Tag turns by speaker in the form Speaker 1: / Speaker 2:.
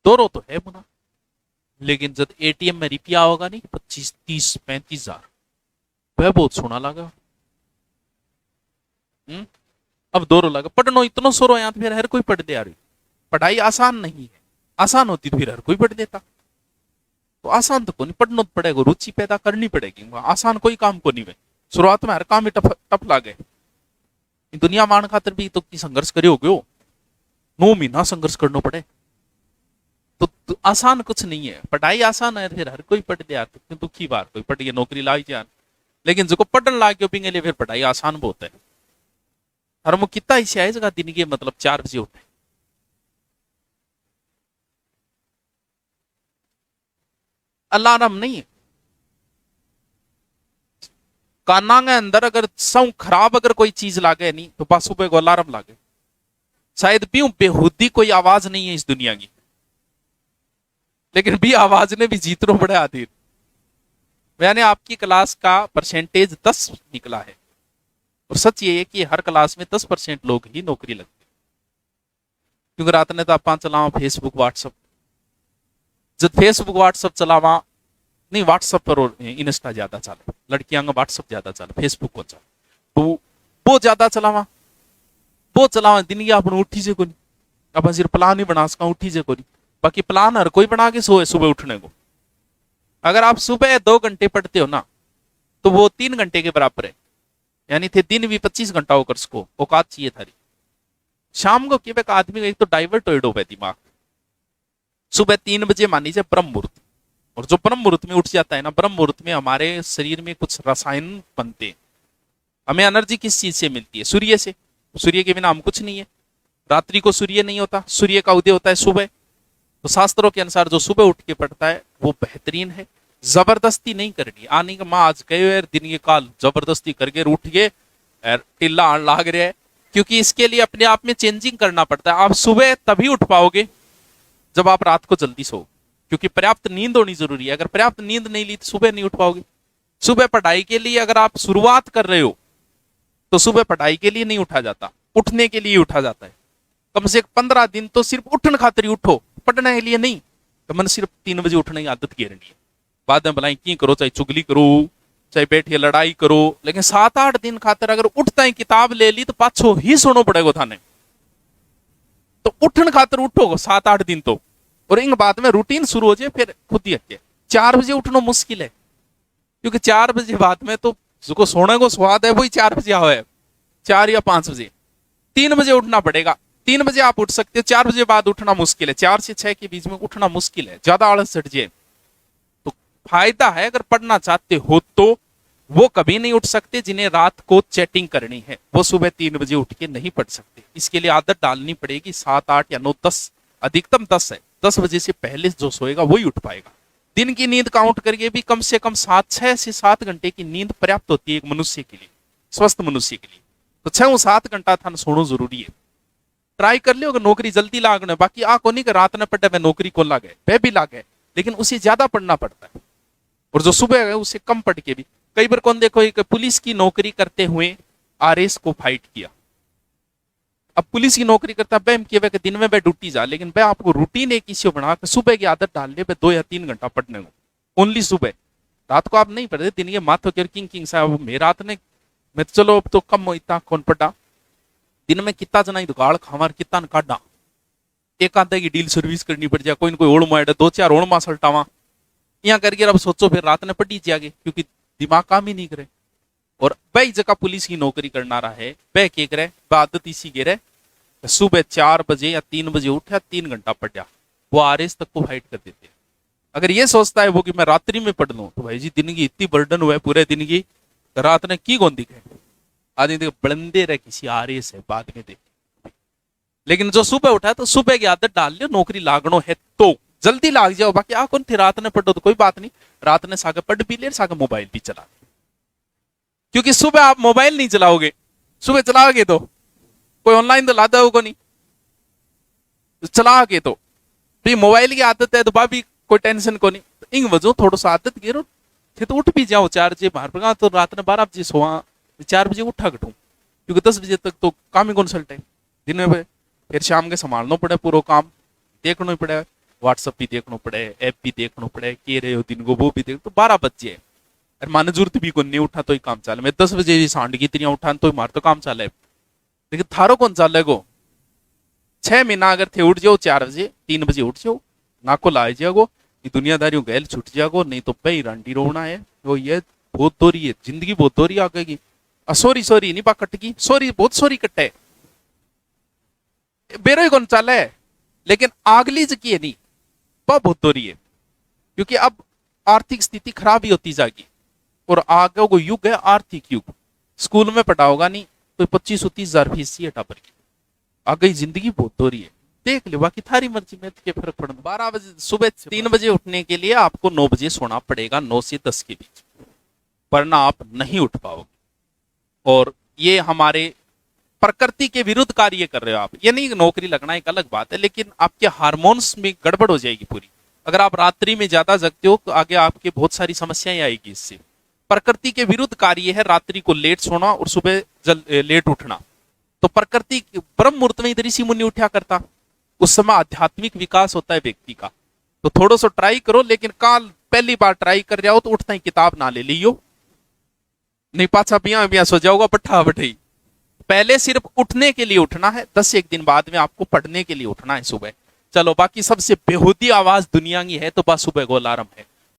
Speaker 1: दौरो तो है मुना, लेकिन जब एटीएम में रुपया होगा नहीं 25, 30, 35 हजार, वह बहुत सोना लगा। अब दौरो लगा पढ़नो इतना सोरो यहाँ, तो फिर हर कोई पढ़ दे। यार पढ़ाई आसान नहीं है, आसान होती तो फिर हर कोई पढ़ देता। तो आसान तो को नहीं, पढ़ना तो पड़ेगा, रुचि पैदा करनी पड़ेगी। आसान कोई काम को नहीं है, शुरुआत में हर काम में टफ टफ लागे। दुनिया मान खातर भी तो की संघर्ष करे हो गयो, 9 महीना संघर्ष करना पड़े। तो आसान कुछ नहीं है, पढ़ाई आसान है फिर हर कोई पढ़ दे। यार तो दुखी बार कोई पढ़ के नौकरी लाई जान, लेकिन जो पढ़न लाग गयो पिंगे लिए फिर पढ़ाई आसान बहुत है। और वो कितना ऐसे आए जगह दिन के मतलब 4 बजे उठे, अलार्म नहीं है काना के अंदर, अगर सौ खराब अगर कोई चीज लागे नहीं तो बस सुबह को अलार्म लागे। शायद भी बेहुदी कोई आवाज नहीं है इस दुनिया की, लेकिन भी आवाज ने भी जीतनो बड़े आधीन। मैंने आपकी क्लास का परसेंटेज 10 निकला है, और सच ये है कि हर क्लास में 10% लोग ही नौकरी लगती। क्योंकि रात ने तो आप चलावा फेसबुक व्हाट्सअप, जब फेसबुक व्हाट्सअप चलावा नहीं, व्हाट्सअप पर और इंस्टा ज्यादा चले, लड़कियां का व्हाट्सअप ज्यादा चले, फेसबुक को चले, तो वो ज्यादा चलावा, वो चलावा दिन की अपन उठी से कोई अपन सिर्फ प्लान ही बना सका उठी से कोई। बाकी प्लान हर कोई बना के सोए सुबह उठने को। अगर आप सुबह 2 घंटे पढ़ते हो ना, तो वो 3 घंटे के बराबर है, यानी थे दिन भी 25 घंटा होकर उसको औकात चाहिए थारी। शाम को क्या आदमी का एक तो डाइवर्ट हो दिमाग। सुबह 3 बजे मानी जाए ब्रह्म मुहूर्त, और जो ब्रह्म मुहूर्त में उठ जाता है ना, ब्रह्म मुहूर्त में हमारे शरीर में कुछ रसायन बनते हैं। हमें एनर्जी किस चीज से मिलती है? सूर्य से। सूर्य के बिना हम कुछ नहीं है। रात्रि को सूर्य नहीं होता, सूर्य का उदय होता है सुबह। तो शास्त्रों के अनुसार जो सुबह उठ के पढ़ता है वो बेहतरीन है। जबरदस्ती नहीं करनी, आने का माँ आज गए दिन ये काल जबरदस्ती करके उठ गए टिल्ला आन लाग रहा है, क्योंकि इसके लिए अपने आप में चेंजिंग करना पड़ता है। आप सुबह तभी उठ पाओगे जब आप रात को जल्दी सो, क्योंकि पर्याप्त नींद होनी जरूरी है। अगर पर्याप्त नींद नहीं ली तो सुबह नहीं उठ पाओगे। सुबह पढ़ाई के लिए अगर आप शुरुआत कर रहे हो तो सुबह पढ़ाई के लिए नहीं उठा जाता, उठने के लिए उठा जाता है। कम से 15 दिन तो सिर्फ उठन खातिर ही उठो, पढ़ने के लिए नहीं। तो मन सिर्फ 3 बजे उठने की आदत घेरनी है। बाद में भलाई की करो, चाहे चुगली करो, चाहे बैठिए लड़ाई करो, लेकिन 7-8 दिन खातिर अगर उठता है किताब ले ली तो पाछो ही सुनो पड़ेगा थाने। तो उठन खातिर उठो 7-8 दिन तो, और इन बाद में रूटीन शुरू हो जाए फिर खुद ही हटे। 4 बजे उठना मुश्किल है, क्योंकि 4 बजे बाद में तो जिसको सोने को स्वाद है वही 4 बजे आवे, 4 या 5 बजे। 3 बजे उठना पड़ेगा। 3 बजे आप उठ सकते हो, 4 बजे बाद उठना मुश्किल है। 4 से 6 के बीच में उठना मुश्किल है, ज्यादा आलस चढ़ जाए। तो फायदा है अगर पढ़ना चाहते हो तो वो कभी नहीं उठ सकते जिन्हें रात को चैटिंग करनी है, वो सुबह 3 बजे उठ के नहीं पढ़ सकते। इसके लिए आदत डालनी पड़ेगी 7, 8 या 9, 10, अधिकतम 10 है। 10 बजे से पहले जो सोएगा वही उठ पाएगा। दिन की नींद काउंट करके भी कम से कम 6 से 7 घंटे की नींद पर्याप्त होती है एक मनुष्य के लिए, स्वस्थ मनुष्य के लिए। तो 6-7 घंटा था सोना जरूरी है। ट्राई कर लियो, अगर नौकरी जल्दी लागने, बाकी आ को नहीं कि रात में पढ़े नौकरी को लागे, वह भी लागे, लेकिन उसे ज्यादा पढ़ना पड़ता है। और जो सुबह है उसे कम पढ़ के भी, कई बार कौन देखो एक पुलिस की नौकरी करते हुए आरएस को फाइट किया। अब पुलिस की नौकरी करता है कि दिन में वह ड्यूटी जा, लेकिन वह आपको रूटीन एक इश्यू बना के सुबह की आदत डाल ले 2 या 3 घंटा पढ़ने को, ओनली सुबह। रात को आप नहीं पढ़ते, दिन के माथो के किंग साहब मैं रात ने मैं तो चलो अब तो कम इतना कौन पढ़ा, दिन में कितना जना गाड़ खावा कितना काटा, एक आधा की डील सर्विस करनी पड़ जाए, कोई न कोई ओढ़ मार 2-4 ओढ़ मा सल्टावा यहाँ करके। अब सोचो फिर रात ने पढ़ी जागे, क्योंकि दिमाग काम ही नहीं करे। और वही जगह पुलिस की नौकरी करना रहा है, वह के करे आदत इसी के रहे, सुबह 4 बजे या 3 बजे उठा 3 घंटा पढ़ा, वो आरएस तक को फाइट कर देते हैं। अगर ये सोचता है वो कि मैं रात्रि में पढ़ लूं, तो भाई जी दिन की इतनी बर्डन हुआ है पूरे दिन की, रात ने की कौन दिखे आदमी देख बलंदे रहे किसी आरएस है बाद में देख। लेकिन जो सुबह उठा है तो सुबह की आदत डाल लियो, नौकरी लागनो है तो जल्दी लाग जाओ। बाकी आ कौन थे रात ने पढ़ो तो कोई बात नहीं, रात ने सागे पढ़ भी ले, सागे मोबाइल भी चला, क्योंकि सुबह आप मोबाइल नहीं चलाओगे, सुबह चलाओगे तो कोई ऑनलाइन तो लादा होगा नहीं, चला के तो मोबाइल की आदत है तो भाभी कोई टेंशन को नहीं। तो इन वजह थोड़ा सा आदत गिरो फिर तो उठ भी जाओ 4 बजे बाहर पर, तो रात ने 12 बजे सोवा, 4 बजे उठा कटू, क्योंकि 10 बजे तक तो काम ही कौन चलता है दिन में। फिर शाम के संभालना पड़े, पूरा काम देखना ही पड़ेगा। व्हाट्सअप भी देखना पड़े, ऐप भी देखना पड़े, के रहे हो दिन को वो भी देख, तो 12 बज जाए। और माने जरूरत भी को नहीं उठा तो ही काम चाले, मैं 10 बजे भी सांड की तरह उठा तो मार तो काम चाले, लेकिन थारो कौन चाले गो। 6 महीना अगर थे उठ जाओ 4 बजे 3 बजे उठ जाओ, नाको लाए जाओ, ये दुनियादारियों गैल छूट जाओ, नहीं तो पे रांडी रोना है। वो ये बहुत दोरी है जिंदगी, बहुत दोरी आ गई। सॉरी सॉरी नहीं पा कटगी, सॉरी बहुत सॉरी कट्टे बेरो ही कौन चाले है, लेकिन आगली जकी है नहीं वह बहुत दोरी है, क्योंकि अब आर्थिक स्थिति खराब ही होती जाएगी और आगे को युग है आर्थिक युग। स्कूल में पढ़ाओगा नहीं तो 25-30 हजार फीस ही टापर की, आगे जिंदगी बहुत दोरी है। देख ले, बाकी थारी मर्जी में के फर्क पड़ना। 12 बजे सुबह 3 बजे उठने के लिए आपको 9 बजे सोना पड़ेगा, 9 से 10 के बीच, वरना आप नहीं उठ पाओगे। और ये हमारे प्रकृति के विरुद्ध कार्य कर रहे हो आप। ये नहीं नौकरी लगना एक अलग बात है, लेकिन आपके हार्मोन्स में गड़बड़ हो जाएगी पूरी। अगर आप रात्रि में ज्यादा जगते हो तो आगे आपके बहुत सारी समस्याएं आएगी इससे। प्रकृति के विरुद्ध कार्य है रात्रि को लेट सोना और सुबह लेट उठना। तो प्रकृति ब्रह्म मुहूर्त में इधर ऋषि मुनि उठा करता, उस समय आध्यात्मिक विकास होता है व्यक्ति का। तो थोड़ा सा ट्राई करो, लेकिन काल पहली बार ट्राई कर जाओ तो उठता ही किताब ना ले लियो, नहीं पाछा पिया पिया सो जाओगा पट्ठा बठाई। पहले सिर्फ उठने के लिए उठना है, 10 एक दिन बाद में आपको पढ़ने के लिए उठना है सुबह। चलो बाकी सबसे बेहूदी आवाज दुनिया की है तो बस सुबह को अलार्म है।